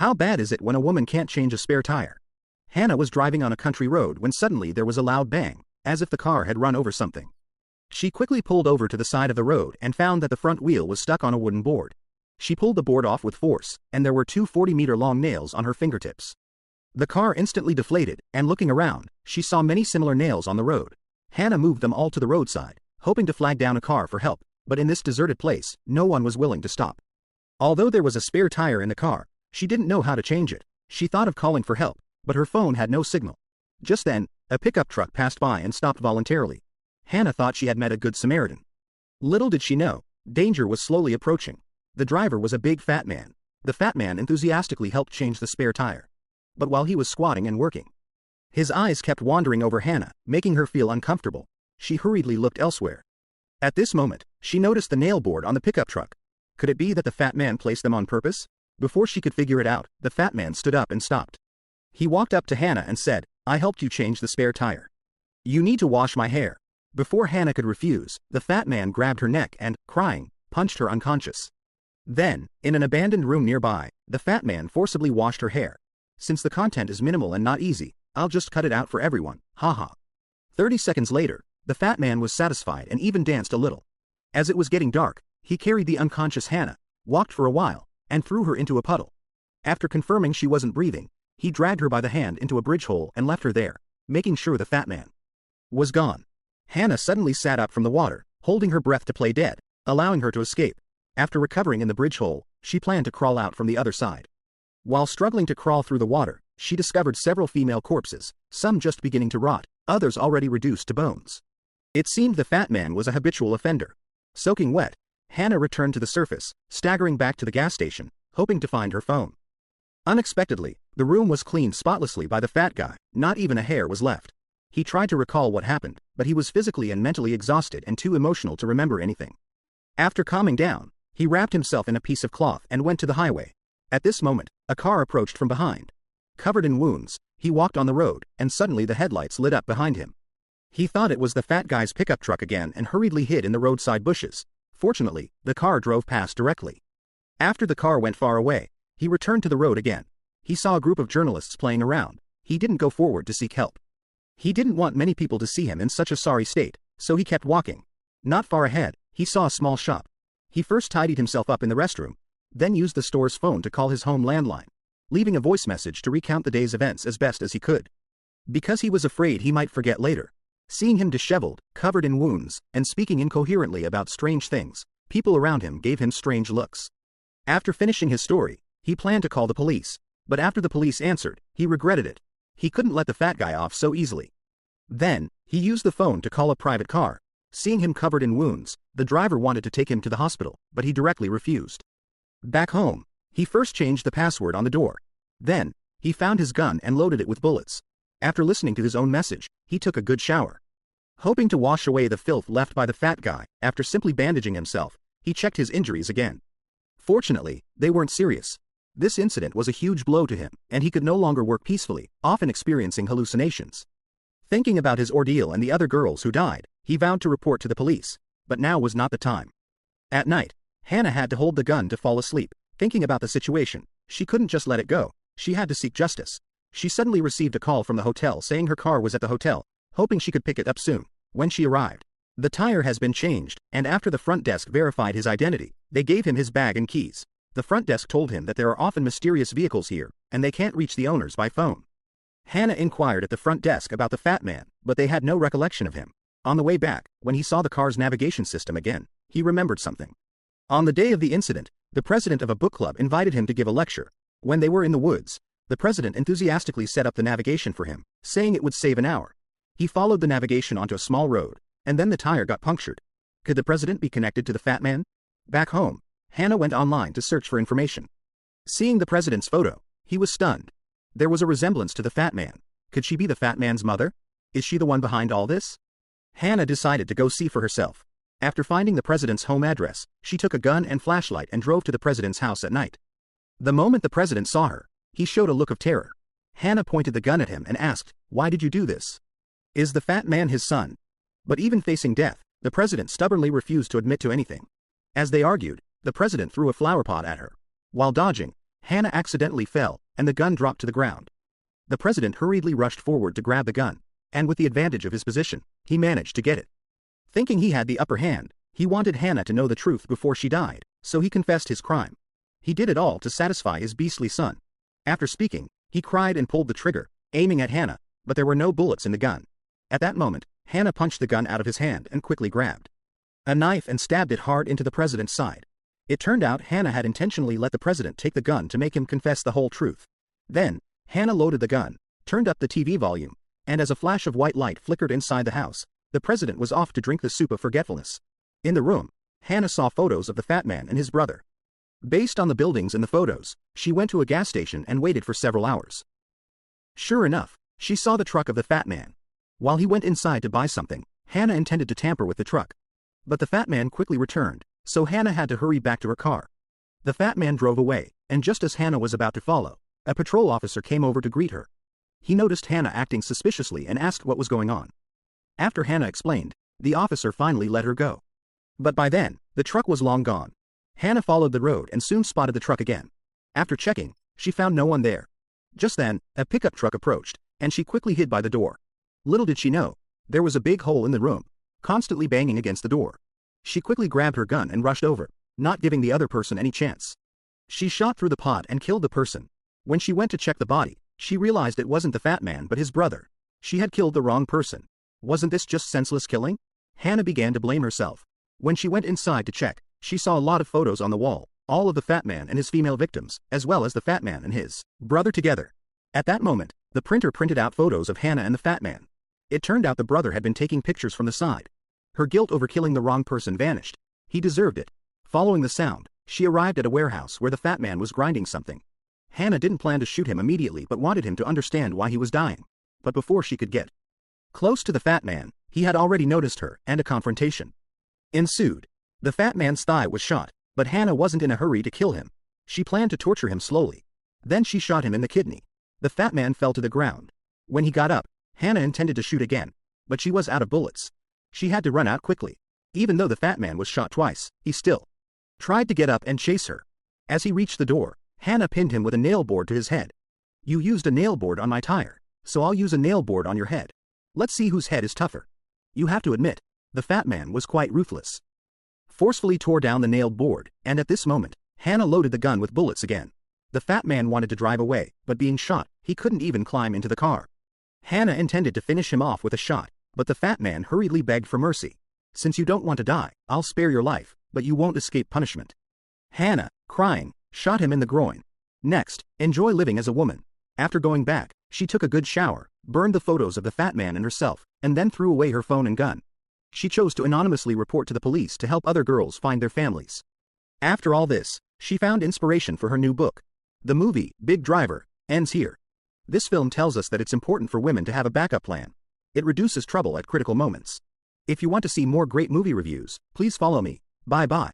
How bad is it when a woman can't change a spare tire? Hannah was driving on a country road when suddenly there was a loud bang, as if the car had run over something. She quickly pulled over to the side of the road and found that the front wheel was stuck on a wooden board. She pulled the board off with force, and there were two 40-meter-long nails on her fingertips. The car instantly deflated, and looking around, she saw many similar nails on the road. Hannah moved them all to the roadside, hoping to flag down a car for help, but in this deserted place, no one was willing to stop. Although there was a spare tire in the car, she didn't know how to change it. She thought of calling for help, but her phone had no signal. Just then, a pickup truck passed by and stopped voluntarily. Hannah thought she had met a good Samaritan. Little did she know, danger was slowly approaching. The driver was a big fat man. The fat man enthusiastically helped change the spare tire. But while he was squatting and working, his eyes kept wandering over Hannah, making her feel uncomfortable. She hurriedly looked elsewhere. At this moment, she noticed the nail board on the pickup truck. Could it be that the fat man placed them on purpose? Before she could figure it out, the fat man stood up and stopped. He walked up to Hannah and said, "I helped you change the spare tire. You need to wash my hair." Before Hannah could refuse, the fat man grabbed her neck and, crying, punched her unconscious. Then, in an abandoned room nearby, the fat man forcibly washed her hair. "Since the content is minimal and not easy, I'll just cut it out for everyone, haha." 30 seconds later, the fat man was satisfied and even danced a little. As it was getting dark, he carried the unconscious Hannah, walked for a while, and threw her into a puddle. After confirming she wasn't breathing, he dragged her by the hand into a bridge hole and left her there, making sure the fat man was gone. Hannah suddenly sat up from the water, holding her breath to play dead, allowing her to escape. After recovering in the bridge hole, she planned to crawl out from the other side. While struggling to crawl through the water, she discovered several female corpses, some just beginning to rot, others already reduced to bones. It seemed the fat man was a habitual offender. Soaking wet, Hannah returned to the surface, staggering back to the gas station, hoping to find her phone. Unexpectedly, the room was cleaned spotlessly by the fat guy, not even a hair was left. He tried to recall what happened, but he was physically and mentally exhausted and too emotional to remember anything. After calming down, he wrapped himself in a piece of cloth and went to the highway. At this moment, a car approached from behind. Covered in wounds, he walked on the road, and suddenly the headlights lit up behind him. He thought it was the fat guy's pickup truck again and hurriedly hid in the roadside bushes. Fortunately, the car drove past directly. After the car went far away, he returned to the road again. He saw a group of journalists playing around. He didn't go forward to seek help. He didn't want many people to see him in such a sorry state, so he kept walking. Not far ahead, he saw a small shop. He first tidied himself up in the restroom, then used the store's phone to call his home landline, leaving a voice message to recount the day's events as best as he could. Because he was afraid he might forget later. Seeing him disheveled, covered in wounds, and speaking incoherently about strange things, people around him gave him strange looks. After finishing his story, he planned to call the police, but after the police answered, he regretted it. He couldn't let the fat guy off so easily. Then, he used the phone to call a private car. Seeing him covered in wounds, the driver wanted to take him to the hospital, but he directly refused. Back home, he first changed the password on the door. Then, he found his gun and loaded it with bullets. After listening to his own message, he took a good shower. Hoping to wash away the filth left by the fat guy, after simply bandaging himself, he checked his injuries again. Fortunately, they weren't serious. This incident was a huge blow to him, and he could no longer work peacefully, often experiencing hallucinations. Thinking about his ordeal and the other girls who died, he vowed to report to the police, but now was not the time. At night, Hannah had to hold the gun to fall asleep. Thinking about the situation, she couldn't just let it go. She had to seek justice. She suddenly received a call from the hotel saying her car was at the hotel, hoping she could pick it up soon. When she arrived, the tire has been changed, and after the front desk verified his identity, they gave him his bag and keys. The front desk told him that there are often mysterious vehicles here, and they can't reach the owners by phone. Hannah inquired at the front desk about the fat man, but they had no recollection of him. On the way back, when he saw the car's navigation system again, he remembered something. On the day of the incident, the president of a book club invited him to give a lecture. When they were in the woods, the president enthusiastically set up the navigation for him, saying it would save an hour. He followed the navigation onto a small road, and then the tire got punctured. Could the president be connected to the fat man? Back home, Hannah went online to search for information. Seeing the president's photo, he was stunned. There was a resemblance to the fat man. Could she be the fat man's mother? Is she the one behind all this? Hannah decided to go see for herself. After finding the president's home address, she took a gun and flashlight and drove to the president's house at night. The moment the president saw her, he showed a look of terror. Hannah pointed the gun at him and asked, "Why did you do this? Is the fat man his son?" But even facing death, the president stubbornly refused to admit to anything. As they argued, the president threw a flower pot at her. While dodging, Hannah accidentally fell, and the gun dropped to the ground. The president hurriedly rushed forward to grab the gun, and with the advantage of his position, he managed to get it. Thinking he had the upper hand, he wanted Hannah to know the truth before she died, so he confessed his crime. He did it all to satisfy his beastly son. After speaking, he cried and pulled the trigger, aiming at Hannah, but there were no bullets in the gun. At that moment, Hannah punched the gun out of his hand and quickly grabbed a knife and stabbed it hard into the president's side. It turned out Hannah had intentionally let the president take the gun to make him confess the whole truth. Then, Hannah loaded the gun, turned up the TV volume, and as a flash of white light flickered inside the house, the president was off to drink the soup of forgetfulness. In the room, Hannah saw photos of the fat man and his brother. Based on the buildings in the photos, she went to a gas station and waited for several hours. Sure enough, she saw the truck of the fat man. While he went inside to buy something, Hannah intended to tamper with the truck. But the fat man quickly returned, so Hannah had to hurry back to her car. The fat man drove away, and just as Hannah was about to follow, a patrol officer came over to greet her. He noticed Hannah acting suspiciously and asked what was going on. After Hannah explained, the officer finally let her go. But by then, the truck was long gone. Hannah followed the road and soon spotted the truck again. After checking, she found no one there. Just then, a pickup truck approached, and she quickly hid by the door. Little did she know, there was a big hole in the room, constantly banging against the door. She quickly grabbed her gun and rushed over, not giving the other person any chance. She shot through the pot and killed the person. When she went to check the body, she realized it wasn't the fat man but his brother. She had killed the wrong person. Wasn't this just senseless killing? Hannah began to blame herself. When she went inside to check, she saw a lot of photos on the wall, all of the fat man and his female victims, as well as the fat man and his brother together. At that moment, the printer printed out photos of Hannah and the fat man. It turned out the brother had been taking pictures from the side. Her guilt over killing the wrong person vanished. He deserved it. Following the sound, she arrived at a warehouse where the fat man was grinding something. Hannah didn't plan to shoot him immediately but wanted him to understand why he was dying. But before she could get close to the fat man, he had already noticed her, and a confrontation ensued. The fat man's thigh was shot, but Hannah wasn't in a hurry to kill him. She planned to torture him slowly. Then she shot him in the kidney. The fat man fell to the ground. When he got up, Hannah intended to shoot again, but she was out of bullets. She had to run out quickly. Even though the fat man was shot twice, he still tried to get up and chase her. As he reached the door, Hannah pinned him with a nail board to his head. You used a nail board on my tire, so I'll use a nail board on your head. Let's see whose head is tougher. You have to admit, the fat man was quite ruthless. Forcefully tore down the nailed board, and at this moment, Hannah loaded the gun with bullets again. The fat man wanted to drive away, but being shot, he couldn't even climb into the car. Hannah intended to finish him off with a shot, but the fat man hurriedly begged for mercy. Since you don't want to die, I'll spare your life, but you won't escape punishment. Hannah, crying, shot him in the groin. Next, enjoy living as a woman. After going back, she took a good shower, burned the photos of the fat man and herself, and then threw away her phone and gun. She chose to anonymously report to the police to help other girls find their families. After all this, she found inspiration for her new book. The movie, Big Driver, ends here. This film tells us that it's important for women to have a backup plan. It reduces trouble at critical moments. If you want to see more great movie reviews, please follow me. Bye-bye.